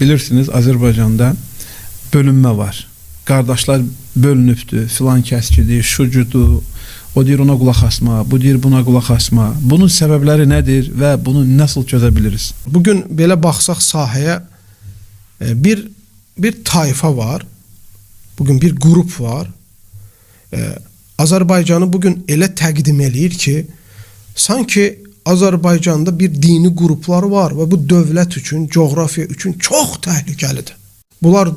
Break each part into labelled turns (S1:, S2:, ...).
S1: Bilirsiniz, Azərbaycanda bölünmə var. Qardaşlar bölünübdür, filan kəskidir, şucudur. O deyir ona qulaq asma, bu deyir buna qulaq asma. Bunun səbəbləri nədir və bunu nasıl çözə biliriz?
S2: Bugün belə baxsaq sahəyə bir tayfa var. Bugün bir grup var. Azərbaycanı bugün elə təqdim eləyir ki, sanki Azərbaycanda bir dini gruplar var və bu dövlət üçün, coğrafiya üçün çox təhlükəlidir. Bunlar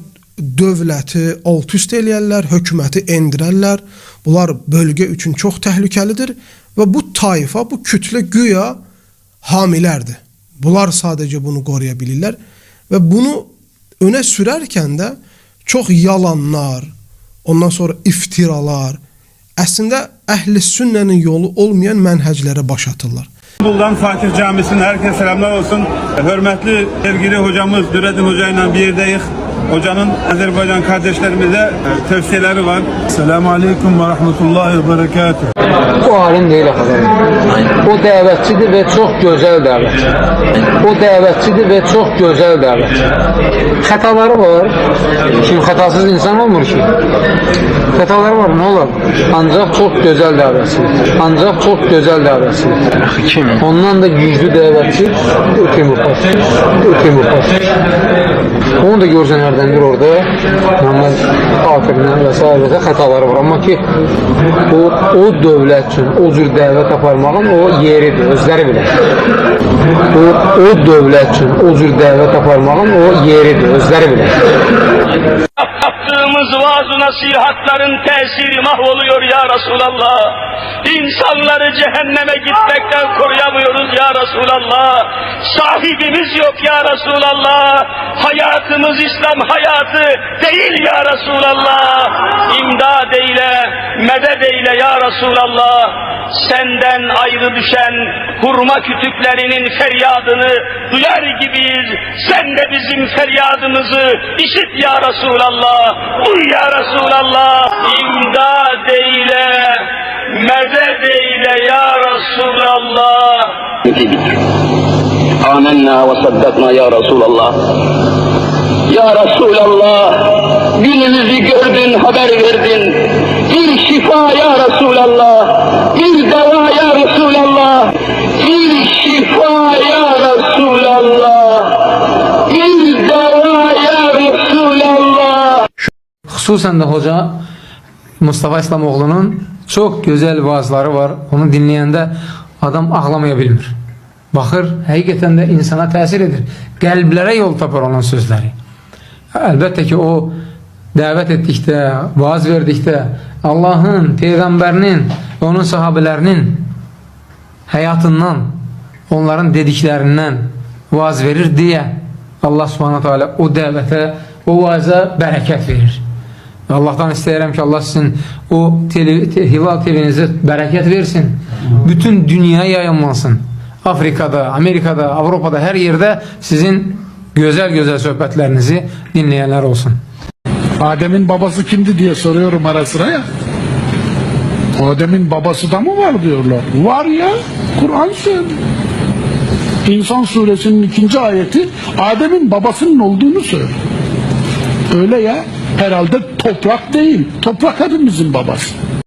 S2: dövləti alt-üst eləyərlər, hökuməti endirərlər. Bunlar bölgə üçün çox təhlükəlidir və bu tayfa, bu kütlə güya hamilərdir. Bunlar sadəcə bunu qoruya bilirlər və bunu önə sürərkən də çox yalanlar, ondan sonra iftiralar, əslində əhl-i sünnənin yolu olmayan mənhəclərə baş atırlar.
S3: İstanbul'dan Fatih Camisi'nin herkese selamlar olsun. Hürmetli sevgili hocamız Nurettin Hoca ile bir yerdeyiz. Hocanın Azerbaycan kardeşlerimize tavsiyeleri var. Selamun Aleyküm ve Rahmetullahi ve Berekatuhu.
S4: O alim değil efendim. O davetçidir ve çok güzel davet. O davetçidir ve çok güzel davet. Hataları var. Şimdi hatasız insan olmur ki. Hataları var, ne olur? Ancak çok güzel davetçidir. Ancak çok güzel davetçidir. Ondan da güçlü davetçi Ötüm Upas. Onu da görsen nereden bir orada namaz afirinden vesaire hataları var. Ama ki o devlet için o cür davet aparmağın o yeridir, özleri bile. O devlet için o cür davet aparmağın o yeridir, özleri bile.
S5: Yaptığımız vaaz-ı nasihatların tesiri mahvoluyor ya Resulallah. İnsanları cehenneme gitmekten koruyamıyoruz ya Resulallah. Sahibimiz yok ya Resulallah. Hayatımız İslam hayatı değil ya Resulallah. İmdad eyle, medet eyle ya Resulallah. Senden ayrı düşen hurma kütüklerinin feryadını duyar gibiyiz. Sen de bizim feryadımızı işit ya Resulallah. Uy ya Resulallah. İmdad eyle, medet eyle ya Resulallah.
S6: Amenna ve saddakna ya Resulallah. Ya Resulallah, günümüzü gördün, haber verdin. Bir şifa ya Resulallah, bir deva ya Resulallah, bir şifa ya Resulallah, bir deva ya Resulallah.
S4: Xüsusən də hoca Mustafa İslamoğlu'nun çok güzel vaazları var. Onu dinleyəndə adam ağlamaya bilmir. Baxır, həqiqətən də insana təsir edir. Qəlblərə yol tapar onun sözləri. Əlbəttə ki, o dəvət etdikdə, vaaz verdikdə Allahın, Peyğəmbərinin və onun sahabələrinin həyatından, onların dediklərindən vaaz verir deyə Allah subhanahu teala o dəvətə, o vaaza bərəkət verir. Allah'tan istəyirəm ki, Allah sizin o Hilal TV'nize bərəkət versin. Bütün dünyaya yayınlansın. Afrika'da, Amerika'da, Avrupa'da her yerde sizin güzel sohbetlerinizi dinleyenler olsun.
S7: Adem'in babası kimdi diye soruyorum ara sıra ya. Adem'in babası da mı var diyorlar. Var ya, Kur'an söylüyor. İnsan suresinin 2. ayeti Adem'in babasının olduğunu söylüyor. Öyle ya, herhalde toprak değil. Toprak hepimizin babası.